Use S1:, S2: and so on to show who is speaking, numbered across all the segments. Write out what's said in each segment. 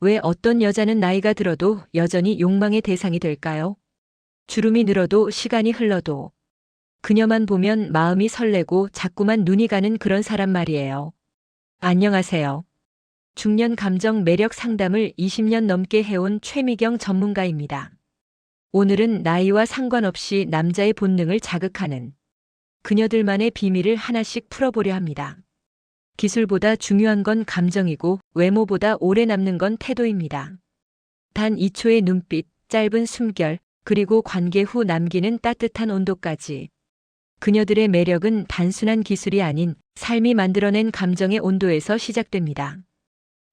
S1: 왜 어떤 여자는 나이가 들어도 여전히 욕망의 대상이 될까요? 주름이 늘어도 시간이 흘러도 그녀만 보면 마음이 설레고 자꾸만 눈이 가는 그런 사람 말이에요. 안녕하세요. 중년 감정 매력 상담을 20년 넘게 해온 최미경 전문가입니다. 오늘은 나이와 상관없이 남자의 본능을 자극하는 그녀들만의 비밀을 하나씩 풀어보려 합니다. 기술보다 중요한 건 감정이고 외모보다 오래 남는 건 태도입니다. 단 2초의 눈빛, 짧은 숨결, 그리고 관계 후 남기는 따뜻한 온도까지. 그녀들의 매력은 단순한 기술이 아닌 삶이 만들어낸 감정의 온도에서 시작됩니다.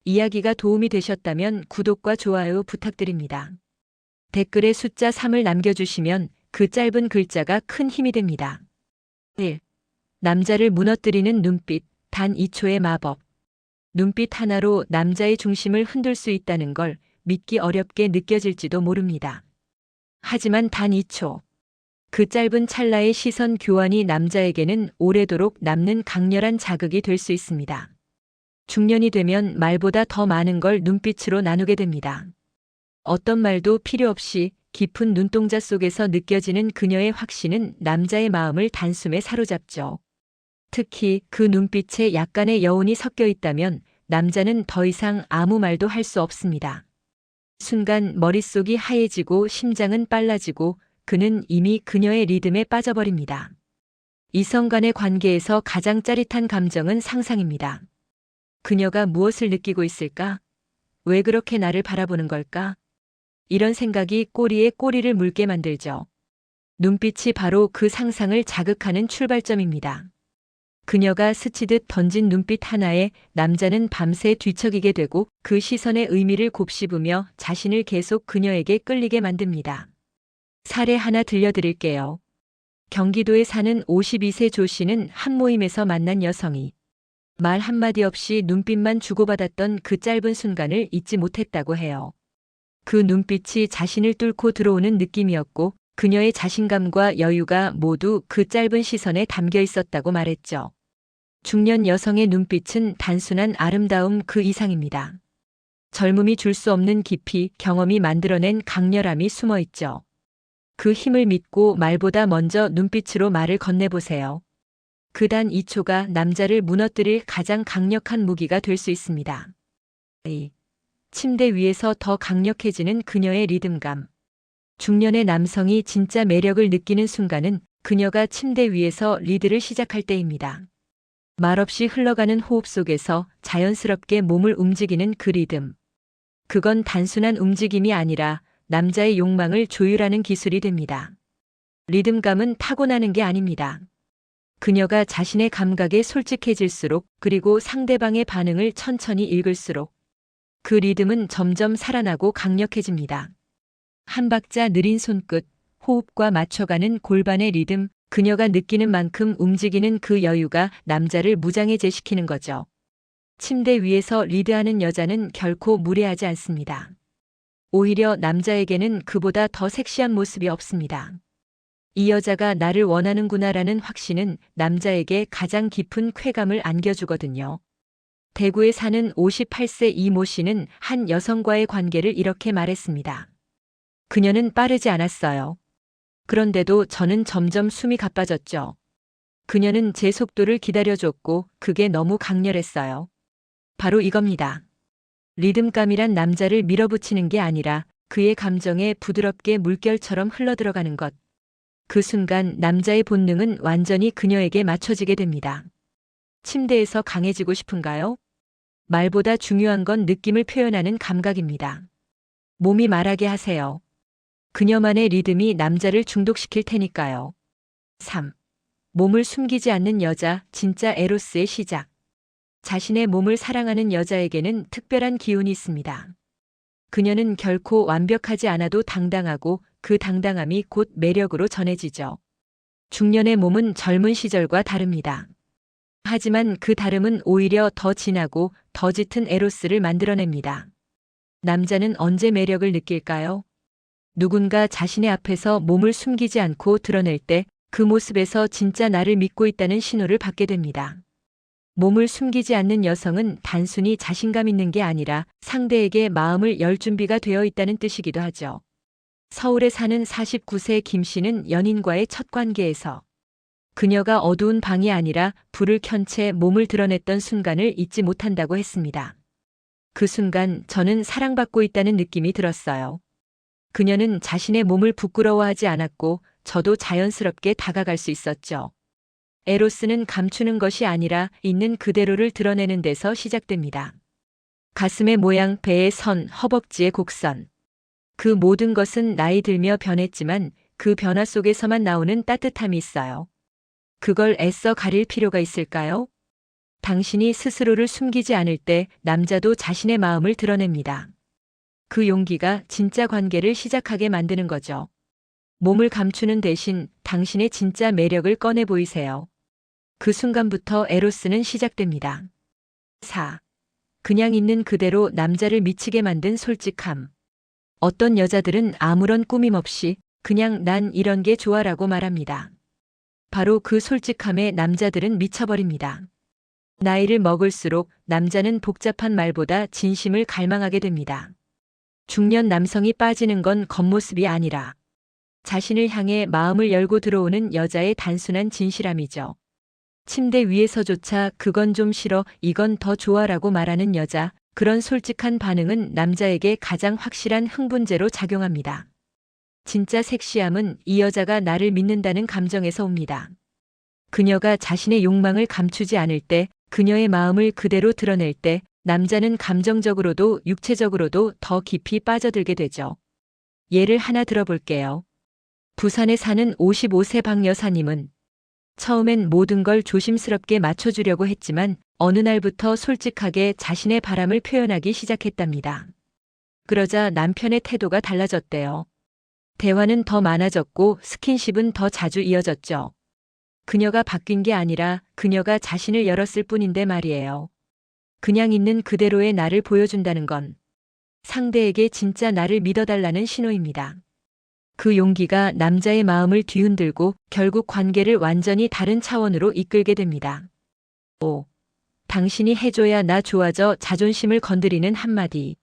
S1: 이야기가 도움이 되셨다면 구독과 좋아요 부탁드립니다. 댓글에 숫자 3을 남겨주시면 그 짧은 글자가 큰 힘이 됩니다. 1. 남자를 무너뜨리는 눈빛, 단 2초의 마법. 눈빛 하나로 남자의 중심을 흔들 수 있다는 걸 믿기 어렵게 느껴질지도 모릅니다. 하지만 단 2초. 그 짧은 찰나의 시선 교환이 남자에게는 오래도록 남는 강렬한 자극이 될 수 있습니다. 중년이 되면 말보다 더 많은 걸 눈빛으로 나누게 됩니다. 어떤 말도 필요 없이 깊은 눈동자 속에서 느껴지는 그녀의 확신은 남자의 마음을 단숨에 사로잡죠. 특히 그 눈빛에 약간의 여운이 섞여 있다면 남자는 더 이상 아무 말도 할 수 없습니다. 순간 머릿속이 하얘지고 심장은 빨라지고 그는 이미 그녀의 리듬에 빠져버립니다. 이성 간의 관계에서 가장 짜릿한 감정은 상상입니다. 그녀가 무엇을 느끼고 있을까? 왜 그렇게 나를 바라보는 걸까? 이런 생각이 꼬리에 꼬리를 물게 만들죠. 눈빛이 바로 그 상상을 자극하는 출발점입니다. 그녀가 스치듯 던진 눈빛 하나에 남자는 밤새 뒤척이게 되고 그 시선의 의미를 곱씹으며 자신을 계속 그녀에게 끌리게 만듭니다. 사례 하나 들려드릴게요. 경기도에 사는 52세 조 씨는 한 모임에서 만난 여성이 말 한마디 없이 눈빛만 주고받았던 그 짧은 순간을 잊지 못했다고 해요. 그 눈빛이 자신을 뚫고 들어오는 느낌이었고 그녀의 자신감과 여유가 모두 그 짧은 시선에 담겨 있었다고 말했죠. 중년 여성의 눈빛은 단순한 아름다움 그 이상입니다. 젊음이 줄 수 없는 깊이, 경험이 만들어낸 강렬함이 숨어 있죠. 그 힘을 믿고 말보다 먼저 눈빛으로 말을 건네보세요. 그 단 2초가 남자를 무너뜨릴 가장 강력한 무기가 될 수 있습니다. 침대 위에서 더 강력해지는 그녀의 리듬감. 중년의 남성이 진짜 매력을 느끼는 순간은 그녀가 침대 위에서 리드를 시작할 때입니다. 말없이 흘러가는 호흡 속에서 자연스럽게 몸을 움직이는 그 리듬. 그건 단순한 움직임이 아니라 남자의 욕망을 조율하는 기술이 됩니다. 리듬감은 타고나는 게 아닙니다. 그녀가 자신의 감각에 솔직해질수록 그리고 상대방의 반응을 천천히 읽을수록 그 리듬은 점점 살아나고 강력해집니다. 한 박자 느린 손끝, 호흡과 맞춰가는 골반의 리듬, 그녀가 느끼는 만큼 움직이는 그 여유가 남자를 무장해제시키는 거죠. 침대 위에서 리드하는 여자는 결코 무례하지 않습니다. 오히려 남자에게는 그보다 더 섹시한 모습이 없습니다. 이 여자가 나를 원하는구나라는 확신은 남자에게 가장 깊은 쾌감을 안겨주거든요. 대구에 사는 58세 이모 씨는 한 여성과의 관계를 이렇게 말했습니다. 그녀는 빠르지 않았어요. 그런데도 저는 점점 숨이 가빠졌죠. 그녀는 제 속도를 기다려줬고 그게 너무 강렬했어요. 바로 이겁니다. 리듬감이란 남자를 밀어붙이는 게 아니라 그의 감정에 부드럽게 물결처럼 흘러들어가는 것. 그 순간 남자의 본능은 완전히 그녀에게 맞춰지게 됩니다. 침대에서 강해지고 싶은가요? 말보다 중요한 건 느낌을 표현하는 감각입니다. 몸이 말하게 하세요. 그녀만의 리듬이 남자를 중독시킬 테니까요. 3. 몸을 숨기지 않는 여자, 진짜 에로스의 시작. 자신의 몸을 사랑하는 여자에게는 특별한 기운이 있습니다. 그녀는 결코 완벽하지 않아도 당당하고 그 당당함이 곧 매력으로 전해지죠. 중년의 몸은 젊은 시절과 다릅니다. 하지만 그 다름은 오히려 더 진하고 더 짙은 에로스를 만들어냅니다. 남자는 언제 매력을 느낄까요? 누군가 자신의 앞에서 몸을 숨기지 않고 드러낼 때 그 모습에서 진짜 나를 믿고 있다는 신호를 받게 됩니다. 몸을 숨기지 않는 여성은 단순히 자신감 있는 게 아니라 상대에게 마음을 열 준비가 되어 있다는 뜻이기도 하죠. 서울에 사는 49세 김 씨는 연인과의 첫 관계에서 그녀가 어두운 방이 아니라 불을 켠 채 몸을 드러냈던 순간을 잊지 못한다고 했습니다. 그 순간 저는 사랑받고 있다는 느낌이 들었어요. 그녀는 자신의 몸을 부끄러워하지 않았고 저도 자연스럽게 다가갈 수 있었죠. 에로스는 감추는 것이 아니라 있는 그대로를 드러내는 데서 시작됩니다. 가슴의 모양, 배의 선, 허벅지의 곡선. 그 모든 것은 나이 들며 변했지만 그 변화 속에서만 나오는 따뜻함이 있어요. 그걸 애써 가릴 필요가 있을까요? 당신이 스스로를 숨기지 않을 때 남자도 자신의 마음을 드러냅니다. 그 용기가 진짜 관계를 시작하게 만드는 거죠. 몸을 감추는 대신 당신의 진짜 매력을 꺼내 보이세요. 그 순간부터 에로스는 시작됩니다. 4. 그냥 있는 그대로 남자를 미치게 만든 솔직함. 어떤 여자들은 아무런 꾸밈 없이 그냥 난 이런 게 좋아라고 말합니다. 바로 그 솔직함에 남자들은 미쳐버립니다. 나이를 먹을수록 남자는 복잡한 말보다 진심을 갈망하게 됩니다. 중년 남성이 빠지는 건 겉모습이 아니라 자신을 향해 마음을 열고 들어오는 여자의 단순한 진실함이죠. 침대 위에서조차 그건 좀 싫어, 이건 더 좋아라고 말하는 여자, 그런 솔직한 반응은 남자에게 가장 확실한 흥분제로 작용합니다. 진짜 섹시함은 이 여자가 나를 믿는다는 감정에서 옵니다. 그녀가 자신의 욕망을 감추지 않을 때, 그녀의 마음을 그대로 드러낼 때, 남자는 감정적으로도 육체적으로도 더 깊이 빠져들게 되죠. 예를 하나 들어볼게요. 부산에 사는 55세 박 여사님은 처음엔 모든 걸 조심스럽게 맞춰주려고 했지만 어느 날부터 솔직하게 자신의 바람을 표현하기 시작했답니다. 그러자 남편의 태도가 달라졌대요. 대화는 더 많아졌고 스킨십은 더 자주 이어졌죠. 그녀가 바뀐 게 아니라 그녀가 자신을 열었을 뿐인데 말이에요. 그냥 있는 그대로의 나를 보여준다는 건 상대에게 진짜 나를 믿어달라는 신호입니다. 그 용기가 남자의 마음을 뒤흔들고 결국 관계를 완전히 다른 차원으로 이끌게 됩니다. 5. 당신이 해줘야 나 좋아져. 자존심을 건드리는 한마디.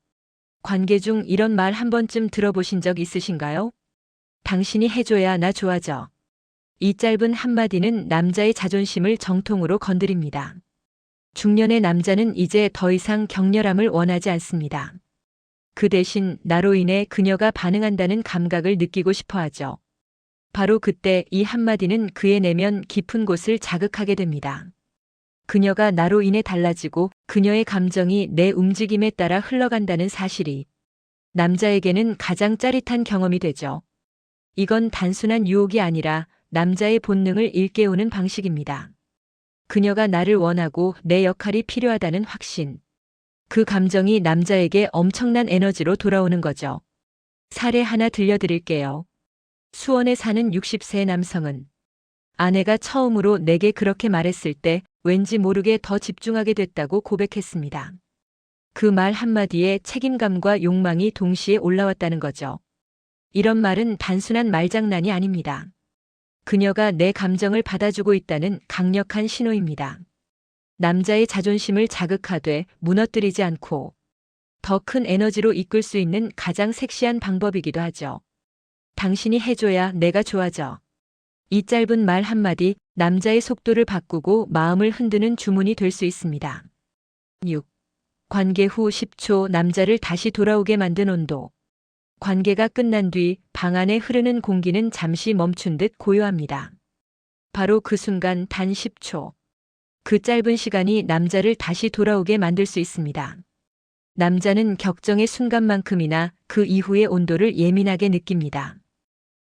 S1: 관계 중 이런 말 한 번쯤 들어보신 적 있으신가요? 당신이 해줘야 나 좋아져. 이 짧은 한마디는 남자의 자존심을 정통으로 건드립니다. 중년의 남자는 이제 더 이상 격렬함을 원하지 않습니다. 그 대신 나로 인해 그녀가 반응한다는 감각을 느끼고 싶어 하죠. 바로 그때 이 한마디는 그의 내면 깊은 곳을 자극하게 됩니다. 그녀가 나로 인해 달라지고 그녀의 감정이 내 움직임에 따라 흘러간다는 사실이 남자에게는 가장 짜릿한 경험이 되죠. 이건 단순한 유혹이 아니라 남자의 본능을 일깨우는 방식입니다. 그녀가 나를 원하고 내 역할이 필요하다는 확신. 그 감정이 남자에게 엄청난 에너지로 돌아오는 거죠. 사례 하나 들려드릴게요. 수원에 사는 60세 남성은 아내가 처음으로 내게 그렇게 말했을 때 왠지 모르게 더 집중하게 됐다고 고백했습니다. 그 말 한마디에 책임감과 욕망이 동시에 올라왔다는 거죠. 이런 말은 단순한 말장난이 아닙니다. 그녀가 내 감정을 받아주고 있다는 강력한 신호입니다. 남자의 자존심을 자극하되 무너뜨리지 않고 더 큰 에너지로 이끌 수 있는 가장 섹시한 방법이기도 하죠. 당신이 해줘야 내가 좋아져. 이 짧은 말 한마디, 남자의 속도를 바꾸고 마음을 흔드는 주문이 될 수 있습니다. 6. 관계 후 10초 남자를 다시 돌아오게 만든 온도. 관계가 끝난 뒤 방 안에 흐르는 공기는 잠시 멈춘 듯 고요합니다. 바로 그 순간 단 10초. 그 짧은 시간이 남자를 다시 돌아오게 만들 수 있습니다. 남자는 격정의 순간만큼이나 그 이후의 온도를 예민하게 느낍니다.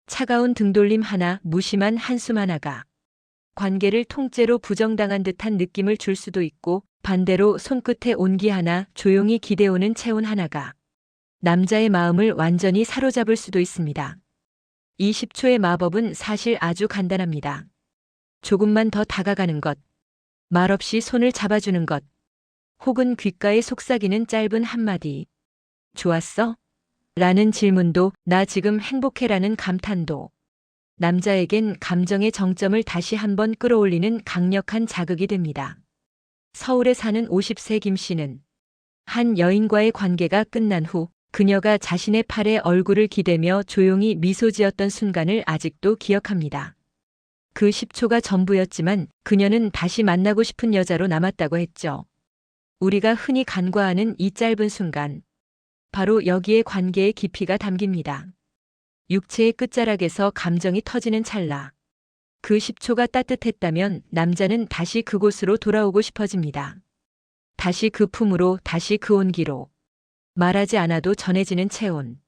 S1: 차가운 등돌림 하나, 무심한 한숨 하나가 관계를 통째로 부정당한 듯한 느낌을 줄 수도 있고, 반대로 손끝에 온기 하나, 조용히 기대오는 체온 하나가 남자의 마음을 완전히 사로잡을 수도 있습니다. 이 10초의 마법은 사실 아주 간단합니다. 조금만 더 다가가는 것, 말없이 손을 잡아주는 것, 혹은 귓가에 속삭이는 짧은 한마디. 좋았어? 라는 질문도, 나 지금 행복해라는 감탄도 남자에겐 감정의 정점을 다시 한번 끌어올리는 강력한 자극이 됩니다. 서울에 사는 50세 김 씨는 한 여인과의 관계가 끝난 후 그녀가 자신의 팔에 얼굴을 기대며 조용히 미소 지었던 순간을 아직도 기억합니다. 그 10초가 전부였지만 그녀는 다시 만나고 싶은 여자로 남았다고 했죠. 우리가 흔히 간과하는 이 짧은 순간, 바로 여기에 관계의 깊이가 담깁니다. 육체의 끝자락에서 감정이 터지는 찰나. 그 10초가 따뜻했다면 남자는 다시 그곳으로 돌아오고 싶어집니다. 다시 그 품으로, 다시 그 온기로. 말하지 않아도 전해지는 체온.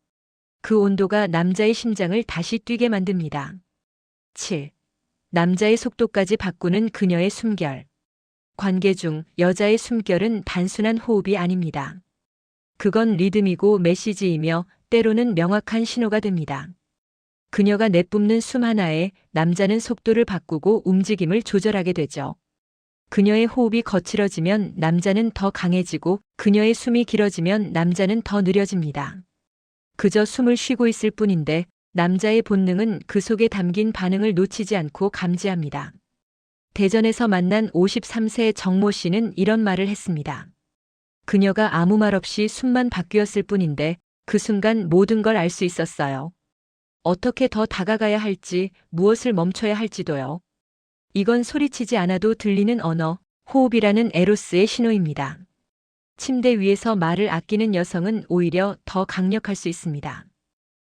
S1: 그 온도가 남자의 심장을 다시 뛰게 만듭니다. 7. 남자의 속도까지 바꾸는 그녀의 숨결. 관계 중 여자의 숨결은 단순한 호흡이 아닙니다. 그건 리듬이고 메시지이며 때로는 명확한 신호가 됩니다. 그녀가 내뿜는 숨 하나에 남자는 속도를 바꾸고 움직임을 조절하게 되죠. 그녀의 호흡이 거칠어지면 남자는 더 강해지고 그녀의 숨이 길어지면 남자는 더 느려집니다. 그저 숨을 쉬고 있을 뿐인데 남자의 본능은 그 속에 담긴 반응을 놓치지 않고 감지합니다. 대전에서 만난 53세 정모 씨는 이런 말을 했습니다. 그녀가 아무 말 없이 숨만 바뀌었을 뿐인데 그 순간 모든 걸 알 수 있었어요. 어떻게 더 다가가야 할지, 무엇을 멈춰야 할지도요. 이건 소리치지 않아도 들리는 언어, 호흡이라는 에로스의 신호입니다. 침대 위에서 말을 아끼는 여성은 오히려 더 강력할 수 있습니다.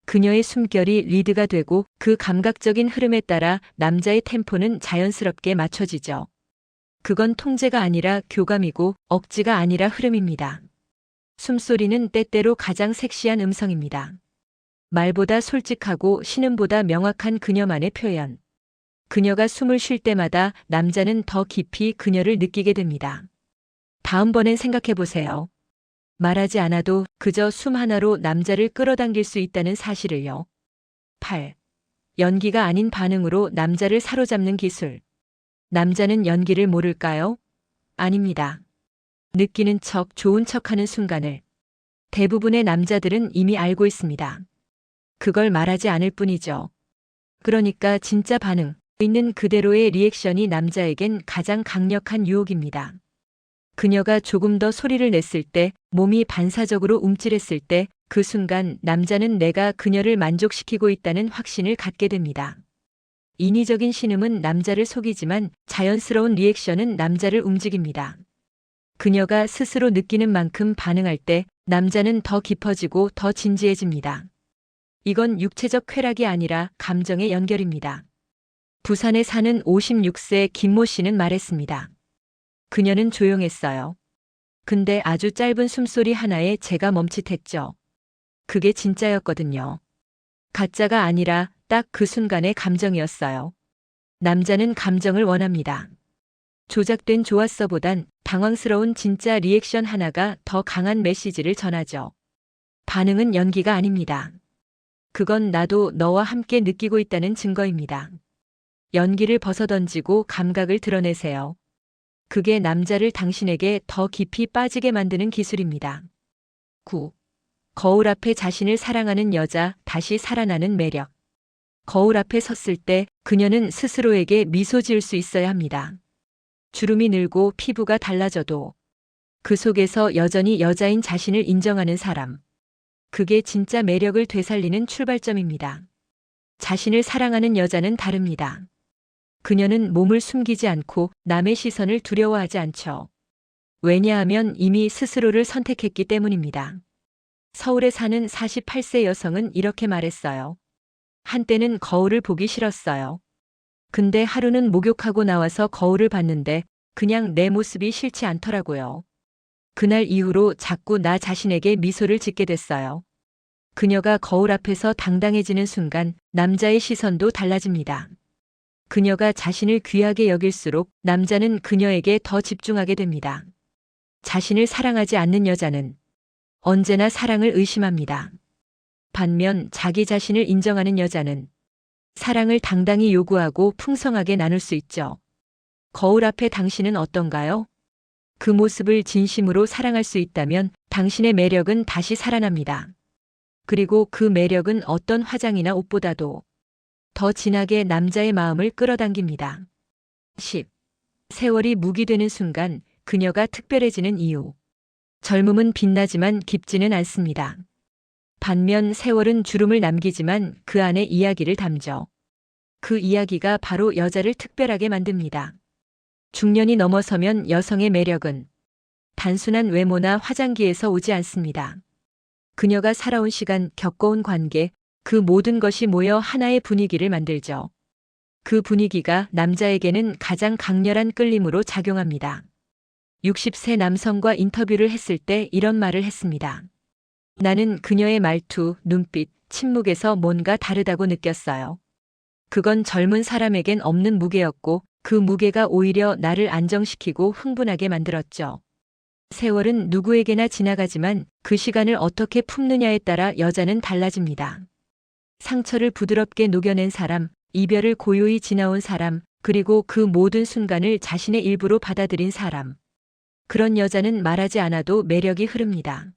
S1: 그녀의 숨결이 리드가 되고 그 감각적인 흐름에 따라 남자의 템포는 자연스럽게 맞춰지죠. 그건 통제가 아니라 교감이고 억지가 아니라 흐름입니다. 숨소리는 때때로 가장 섹시한 음성입니다. 말보다 솔직하고 신음보다 명확한 그녀만의 표현. 그녀가 숨을 쉴 때마다 남자는 더 깊이 그녀를 느끼게 됩니다. 다음번엔 생각해 보세요. 말하지 않아도 그저 숨 하나로 남자를 끌어당길 수 있다는 사실을요. 8. 연기가 아닌 반응으로 남자를 사로잡는 기술. 남자는 연기를 모를까요? 아닙니다. 느끼는 척, 좋은 척하는 순간을 대부분의 남자들은 이미 알고 있습니다. 그걸 말하지 않을 뿐이죠. 그러니까 진짜 반응, 있는 그대로의 리액션이 남자에겐 가장 강력한 유혹입니다. 그녀가 조금 더 소리를 냈을 때, 몸이 반사적으로 움찔했을 때, 그 순간 남자는 내가 그녀를 만족시키고 있다는 확신을 갖게 됩니다. 인위적인 신음은 남자를 속이지만 자연스러운 리액션은 남자를 움직입니다. 그녀가 스스로 느끼는 만큼 반응할 때 남자는 더 깊어지고 더 진지해집니다. 이건 육체적 쾌락이 아니라 감정의 연결입니다. 부산에 사는 56세 김모 씨는 말했습니다. 그녀는 조용했어요. 근데 아주 짧은 숨소리 하나에 제가 멈칫했죠. 그게 진짜였거든요. 가짜가 아니라 딱 그 순간의 감정이었어요. 남자는 감정을 원합니다. 조작된 좋았어보단 당황스러운 진짜 리액션 하나가 더 강한 메시지를 전하죠. 반응은 연기가 아닙니다. 그건 나도 너와 함께 느끼고 있다는 증거입니다. 연기를 벗어던지고 감각을 드러내세요. 그게 남자를 당신에게 더 깊이 빠지게 만드는 기술입니다. 9. 거울 앞에 자신을 사랑하는 여자, 다시 살아나는 매력. 거울 앞에 섰을 때 그녀는 스스로에게 미소 지을 수 있어야 합니다. 주름이 늘고 피부가 달라져도 그 속에서 여전히 여자인 자신을 인정하는 사람. 그게 진짜 매력을 되살리는 출발점입니다. 자신을 사랑하는 여자는 다릅니다. 그녀는 몸을 숨기지 않고 남의 시선을 두려워하지 않죠. 왜냐하면 이미 스스로를 선택했기 때문입니다. 서울에 사는 48세 여성은 이렇게 말했어요. 한때는 거울을 보기 싫었어요. 근데 하루는 목욕하고 나와서 거울을 봤는데 그냥 내 모습이 싫지 않더라고요. 그날 이후로 자꾸 나 자신에게 미소를 짓게 됐어요. 그녀가 거울 앞에서 당당해지는 순간 남자의 시선도 달라집니다. 그녀가 자신을 귀하게 여길수록 남자는 그녀에게 더 집중하게 됩니다. 자신을 사랑하지 않는 여자는 언제나 사랑을 의심합니다. 반면 자기 자신을 인정하는 여자는 사랑을 당당히 요구하고 풍성하게 나눌 수 있죠. 거울 앞에 당신은 어떤가요? 그 모습을 진심으로 사랑할 수 있다면 당신의 매력은 다시 살아납니다. 그리고 그 매력은 어떤 화장이나 옷보다도 더 진하게 남자의 마음을 끌어당깁니다. 10. 세월이 묵이 되는 순간 그녀가 특별해지는 이유. 젊음은 빛나지만 깊지는 않습니다. 반면 세월은 주름을 남기지만 그 안에 이야기를 담죠. 그 이야기가 바로 여자를 특별하게 만듭니다. 중년이 넘어서면 여성의 매력은 단순한 외모나 화장기에서 오지 않습니다. 그녀가 살아온 시간, 겪어온 관계, 그 모든 것이 모여 하나의 분위기를 만들죠. 그 분위기가 남자에게는 가장 강렬한 끌림으로 작용합니다. 60세 남성과 인터뷰를 했을 때 이런 말을 했습니다. 나는 그녀의 말투, 눈빛, 침묵에서 뭔가 다르다고 느꼈어요. 그건 젊은 사람에겐 없는 무게였고 그 무게가 오히려 나를 안정시키고 흥분하게 만들었죠. 세월은 누구에게나 지나가지만 그 시간을 어떻게 품느냐에 따라 여자는 달라집니다. 상처를 부드럽게 녹여낸 사람, 이별을 고요히 지나온 사람, 그리고 그 모든 순간을 자신의 일부로 받아들인 사람. 그런 여자는 말하지 않아도 매력이 흐릅니다.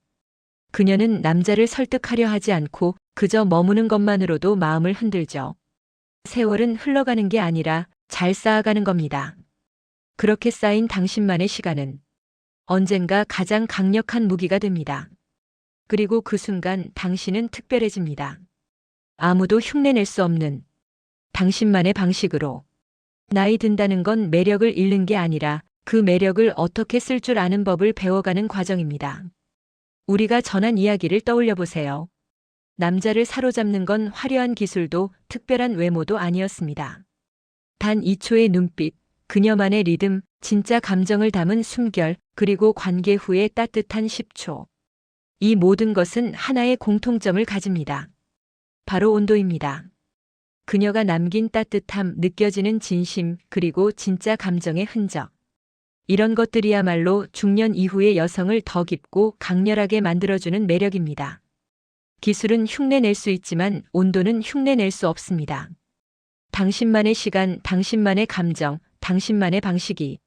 S1: 그녀는 남자를 설득하려 하지 않고 그저 머무는 것만으로도 마음을 흔들죠. 세월은 흘러가는 게 아니라 잘 쌓아가는 겁니다. 그렇게 쌓인 당신만의 시간은 언젠가 가장 강력한 무기가 됩니다. 그리고 그 순간 당신은 특별해집니다. 아무도 흉내낼 수 없는 당신만의 방식으로. 나이 든다는 건 매력을 잃는 게 아니라 그 매력을 어떻게 쓸 줄 아는 법을 배워가는 과정입니다. 우리가 전한 이야기를 떠올려 보세요. 남자를 사로잡는 건 화려한 기술도 특별한 외모도 아니었습니다. 단 2초의 눈빛, 그녀만의 리듬, 진짜 감정을 담은 숨결, 그리고 관계 후의 따뜻한 10초. 이 모든 것은 하나의 공통점을 가집니다. 바로 온도입니다. 그녀가 남긴 따뜻함, 느껴지는 진심, 그리고 진짜 감정의 흔적. 이런 것들이야말로 중년 이후의 여성을 더 깊고 강렬하게 만들어주는 매력입니다. 기술은 흉내낼 수 있지만 온도는 흉내낼 수 없습니다. 당신만의 시간, 당신만의 감정, 당신만의 방식이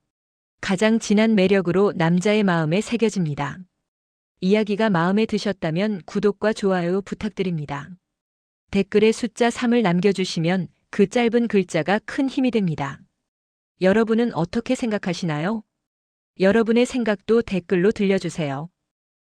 S1: 가장 진한 매력으로 남자의 마음에 새겨집니다. 이야기가 마음에 드셨다면 구독과 좋아요 부탁드립니다. 댓글에 숫자 3을 남겨주시면 그 짧은 글자가 큰 힘이 됩니다. 여러분은 어떻게 생각하시나요? 여러분의 생각도 댓글로 들려주세요.